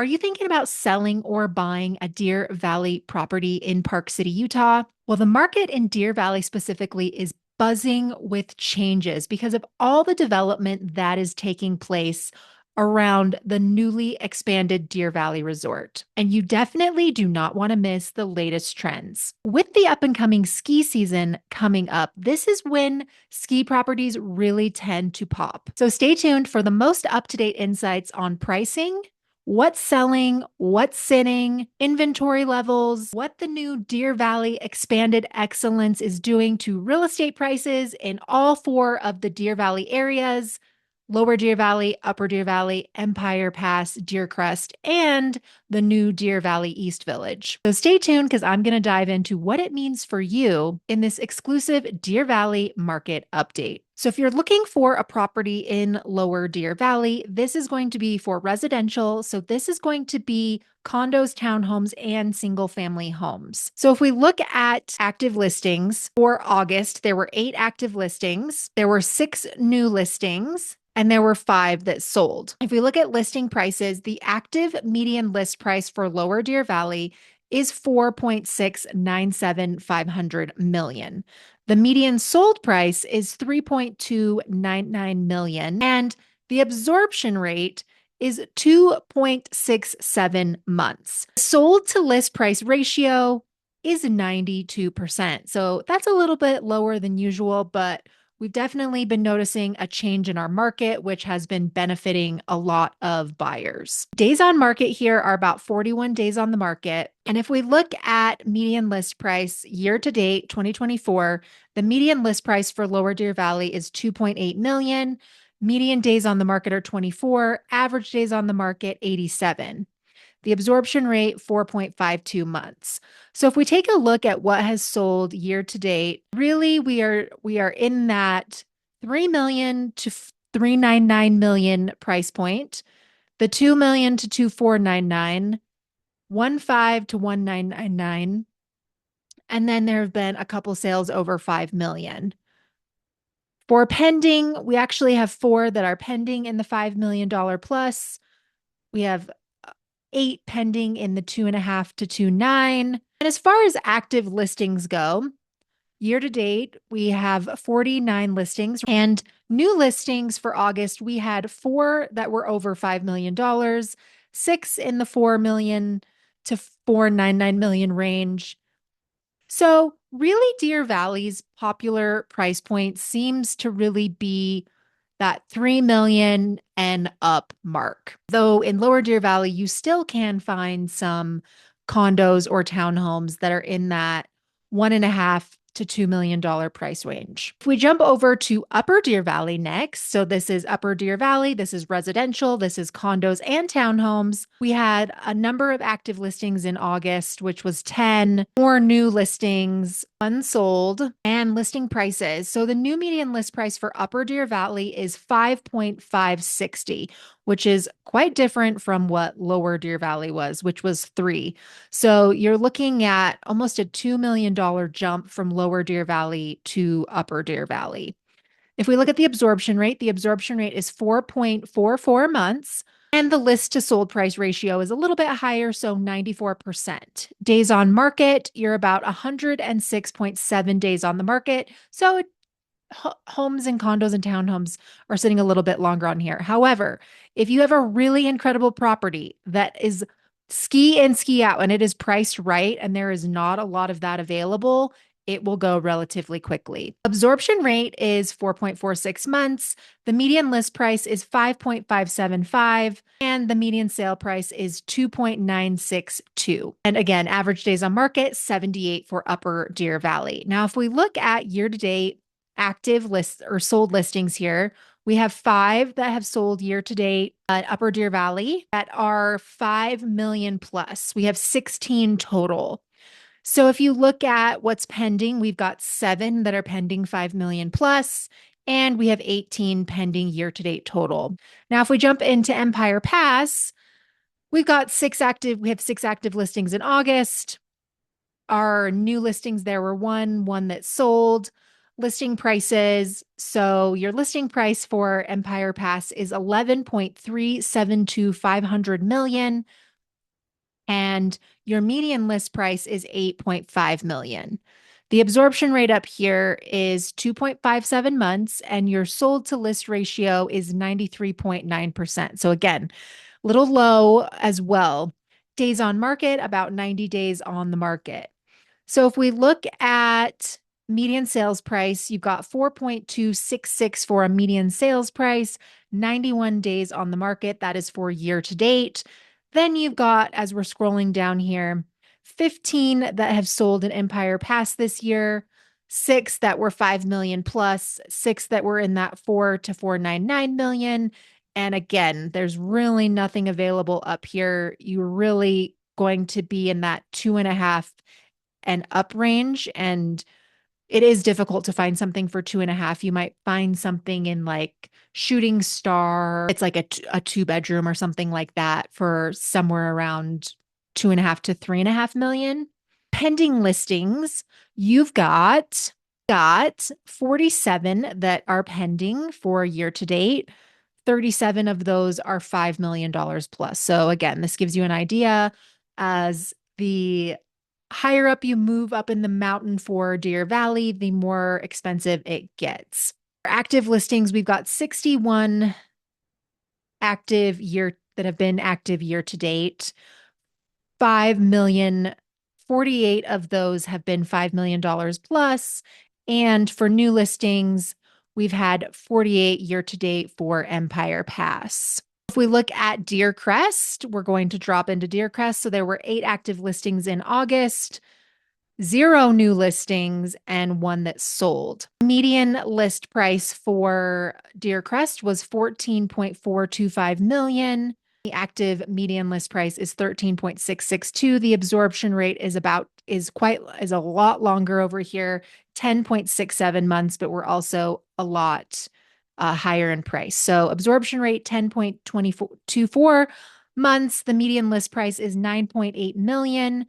Are you thinking about selling or buying a Deer Valley property in Park City, Utah? Well, the market in Deer Valley specifically is buzzing with changes because of all the development that is taking place around the newly expanded Deer Valley Resort. And you definitely do not want to miss the latest trends. With the up and coming ski season coming up, this is when ski properties really tend to pop. So stay tuned for the most up to date insights on pricing, what's selling, what's sitting, inventory levels, what the new Deer Valley Expanded Excellence is doing to real estate prices in all four of the Deer Valley areas: Lower Deer Valley, Upper Deer Valley, Empire Pass, Deer Crest, and the new Deer Valley East Village. So stay tuned because I'm going to dive into what it means for you in this exclusive Deer Valley market update. So if you're looking for a property in Lower Deer Valley, this is going to be for residential. So this is going to be condos, townhomes, and single family homes. So if we look at active listings for August, there were 8 active listings. There were 6 new listings, and there were 5 that sold. If we look at listing prices, the active median list price for Lower Deer Valley is $4.697 million. The median sold price is $3.299 million, and the absorption rate is 2.67 months. Sold to list price ratio is 92%. So that's a little bit lower than usual, but we've definitely been noticing a change in our market, which has been benefiting a lot of buyers. Days on market here are about 41 days on the market. And if we look at median list price year to date, 2024, the median list price for Lower Deer Valley is 2.8 million. Median days on the market are 24, average days on the market, 87. The absorption rate, 4.52 months. So if we take a look at what has sold year to date, really we are in that 3 million to 399 million price point, the 2 million to 2499, 15 to 1999, and then there have been a couple sales over 5 million. For pending, we actually have 4 that are pending in the $5 million plus. We have 8 pending in the 2.5 to 2.9. And as far as active listings go, year to date, we have 49 listings, and new listings for August, we had 4 that were over $5 million, 6 in the 4 million to 499 million range. So really, Deer Valley's popular price point seems to really be that 3 million and up mark. Though in Lower Deer Valley, you still can find some condos or townhomes that are in that 1.5 to $2 million price range. If we jump over to Upper Deer Valley next, so this is Upper Deer Valley, this is residential, this is condos and townhomes. We had a number of active listings in August, which was 10, more new listings, unsold, and listing prices. So the new median list price for Upper Deer Valley is 5.560, which is quite different from what Lower Deer Valley was, which was 3. So you're looking at almost a $2 million jump from Lower Deer Valley to Upper Deer Valley. If we look at the absorption rate is 4.44 months, and the list to sold price ratio is a little bit higher, so 94%. Days on market, you're about 106.7 days on the market. So homes and condos and townhomes are sitting a little bit longer on here. However, if you have a really incredible property that is ski in, ski out, and it is priced right, and there is not a lot of that available, it will go relatively quickly. Absorption rate is 4.46 months. The median list price is 5.575, and the median sale price is 2.962. And again, average days on market, 78 for Upper Deer Valley. Now, if we look at year to date active lists or sold listings here, we have 5 that have sold year to date at Upper Deer Valley that are 5 million plus. We have 16 total. So if you look at what's pending, we've got 7 that are pending 5 million plus, and we have 18 pending year to date total. Now, if we jump into Empire Pass, we have 6 active listings in August. Our new listings, there were one that sold. Listing prices. So your listing price for Empire Pass is 11.372 $500 million. and your median list price is 8.5 million. The absorption rate up here is 2.57 months, and your sold to list ratio is 93.9%. So again, little low as well. Days on market, about 90 days on the market. So if we look at median sales price, you've got 4.266 for a median sales price, 91 days on the market. That is for year to date. Then you've got, as we're scrolling down here, 15 that have sold in Empire Pass this year, six that were 5 million plus, six that were in that 4 to 499 million. And again, there's really nothing available up here. You're really going to be in that 2.5 and up range. And it is difficult to find something for 2.5. You might find something in like Shooting Star. It's like a 2 bedroom or something like that for somewhere around 2.5 to 3.5 million. Pending listings, you've got 47 that are pending for year to date. 37 of those are $5 million plus. So again, this gives you an idea as the higher up you move up in the mountain for Deer Valley, the more expensive it gets. For active listings, we've got 61 active year that have been active year to date. 5 million, 48 of those have been $5 million plus. And for new listings, we've had 48 year to date for Empire Pass. If we look at Deer Crest, we're going to drop into Deer Crest. So there were 8 active listings in August, 0 new listings, and 1 that sold. Median list price for Deer Crest was 14.425 million. The active median list price is 13.662. The absorption rate is a lot longer over here, 10.67 months, but we're also a lot higher in price. So absorption rate 10.24 months. The median list price is 9.8 million.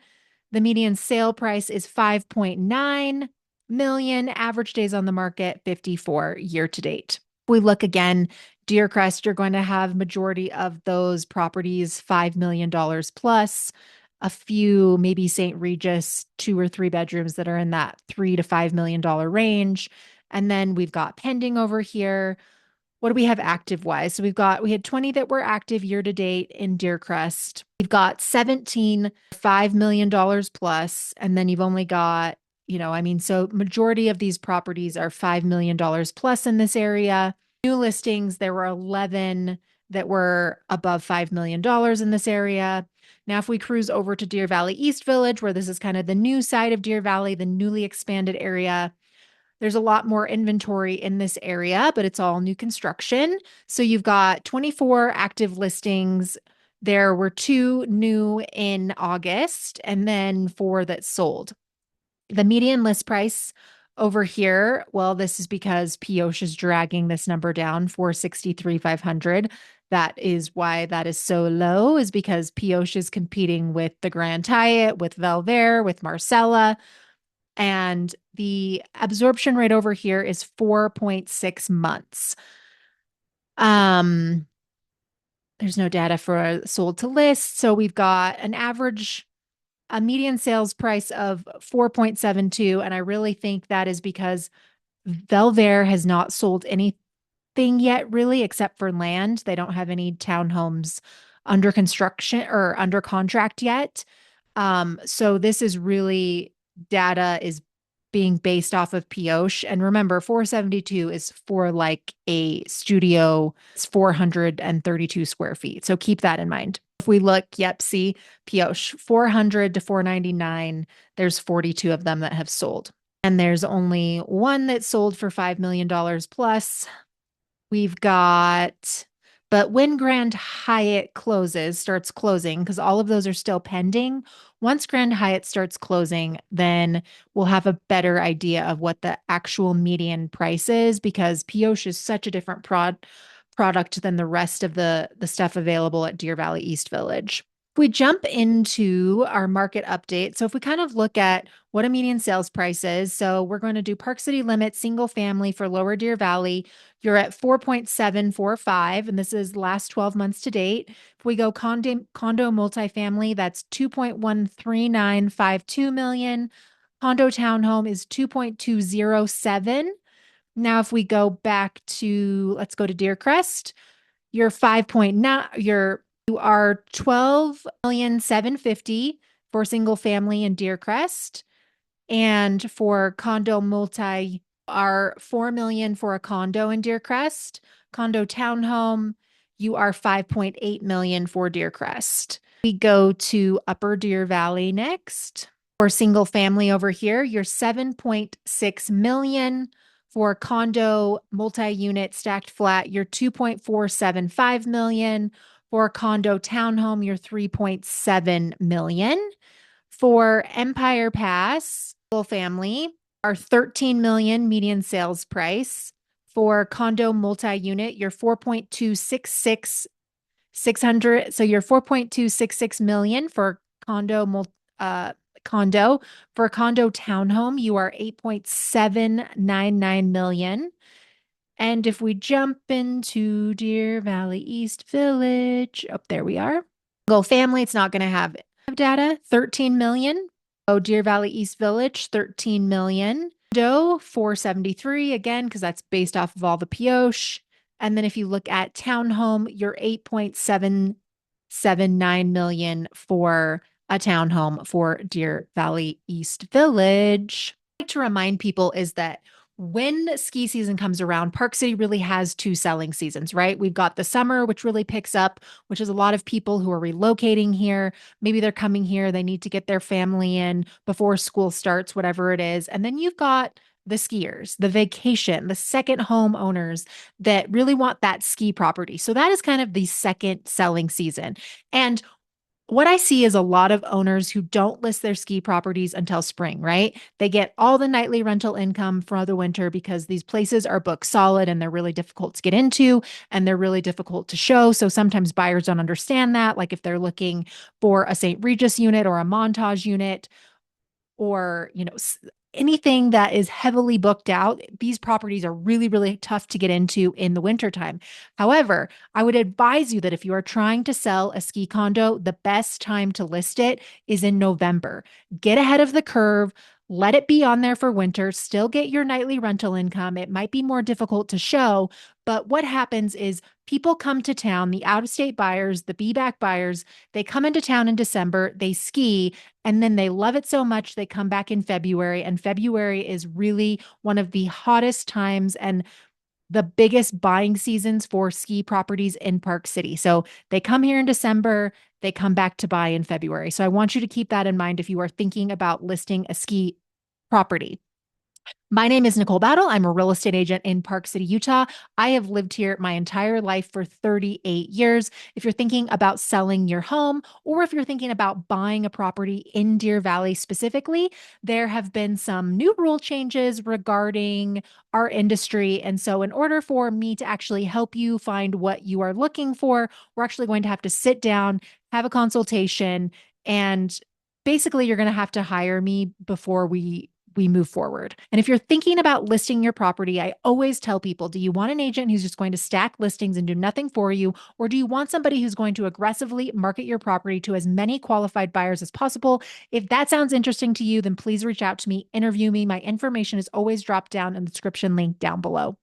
The median sale price is 5.9 million. Average days on the market 54 year to date. If we look again, Deer Crest, you're going to have majority of those properties $5 million plus. A few, maybe St. Regis, 2 or 3 bedrooms that are in that $3 to $5 million range. And then we've got pending over here. What do we have active wise? So we had 20 that were active year to date in Deer Crest. We've got 17, $5 million plus. And then you've only got, so majority of these properties are $5 million plus in this area. New listings, there were 11 that were above $5 million in this area. Now, if we cruise over to Deer Valley East Village, where this is kind of the new side of Deer Valley, the newly expanded area, there's a lot more inventory in this area, but it's all new construction. So you've got 24 active listings. There were 2 new in August and then 4 that sold. The median list price over here, well, this is because Pioche is dragging this number down, 463,500. That is why that is so low, is because Pioche is competing with the Grand Hyatt, with Velver, with Marcella. And the absorption rate over here is 4.6 months. There's no data for sold to list. So we've got a median sales price of 4.72. And I really think that is because Velver has not sold anything yet, really, except for land. They don't have any townhomes under construction or under contract yet. So this is really data is being based off of Pioche. And remember, 472 is for like a studio. It's 432 square feet. So keep that in mind. If we look, see Pioche, 400 to 499. There's 42 of them that have sold. And there's only 1 that sold for $5 million plus. But when Grand Hyatt starts closing, because all of those are still pending, once Grand Hyatt starts closing, then we'll have a better idea of what the actual median price is, because Pioche is such a different product than the rest of the stuff available at Deer Valley East Village. We jump into our market update. So if we kind of look at what a median sales price is, so we're going to do Park City Limit single family for Lower Deer Valley. You're at 4.745, and this is last 12 months to date. If we go condo multifamily, that's 2.13952 million. Condo townhome is 2.207. Now, if we go back to, let's go to Deer Crest, you're 5.9, you are 12,750,000 for single family in Deer Crest. And for condo multi are 4 million for a condo in Deer Crest. Condo townhome, you are 5.8 million for Deer Crest. We go to Upper Deer Valley next. For single family over here, you're 7.6 million. For condo multi-unit stacked flat, you're 2.475 million. For condo townhome, you're 3.7 million. For Empire Pass, full family, our 13 million median sales price. For condo multi-unit, you're 4.266,600. So you're 4.266 million for condo. For condo townhome, you are 8.799 million. And if we jump into Deer Valley East Village, oh, there we are. Go family, it's not going to have data, 13 million. Oh, Deer Valley East Village, 13 million. Doe, 473, again, because that's based off of all the pioche. And then if you look at townhome, you're 8.779 million for a townhome for Deer Valley East Village. What I like to remind people is that when ski season comes around, Park City really has two selling seasons, right? We've got the summer, which really picks up, which is a lot of people who are relocating here. Maybe they're coming here, they need to get their family in before school starts, whatever it is. And then you've got the skiers, the vacation, the second home owners that really want that ski property. So that is kind of the second selling season. And what I see is a lot of owners who don't list their ski properties until spring, right? They get all the nightly rental income for the winter because these places are booked solid and they're really difficult to get into and they're really difficult to show. So sometimes buyers don't understand that. Like if they're looking for a St. Regis unit or a Montage unit, or anything that is heavily booked out, these properties are really, really tough to get into in the wintertime. However, I would advise you that if you are trying to sell a ski condo, the best time to list it is in November. Get ahead of the curve. Let it be on there for winter, still get your nightly rental income. It might be more difficult to show, but what happens is people come to town, the out of state buyers, the be back buyers, they come into town in December, they ski, and then they love it so much they come back in February. And February is really one of the hottest times and the biggest buying seasons for ski properties in Park City. So they come here in December, they come back to buy in February. So I want you to keep that in mind if you are thinking about listing a ski property. My name is Nicole Bowdle. I'm a real estate agent in Park City, Utah. I have lived here my entire life for 38 years. If you're thinking about selling your home, or if you're thinking about buying a property in Deer Valley specifically, there have been some new rule changes regarding our industry. And so, in order for me to actually help you find what you are looking for, we're actually going to have to sit down, have a consultation, and basically, you're going to have to hire me before we move forward. And if you're thinking about listing your property, I always tell people, do you want an agent who's just going to stack listings and do nothing for you? Or do you want somebody who's going to aggressively market your property to as many qualified buyers as possible? If that sounds interesting to you, then please reach out to me, interview me. My information is always dropped down in the description link down below.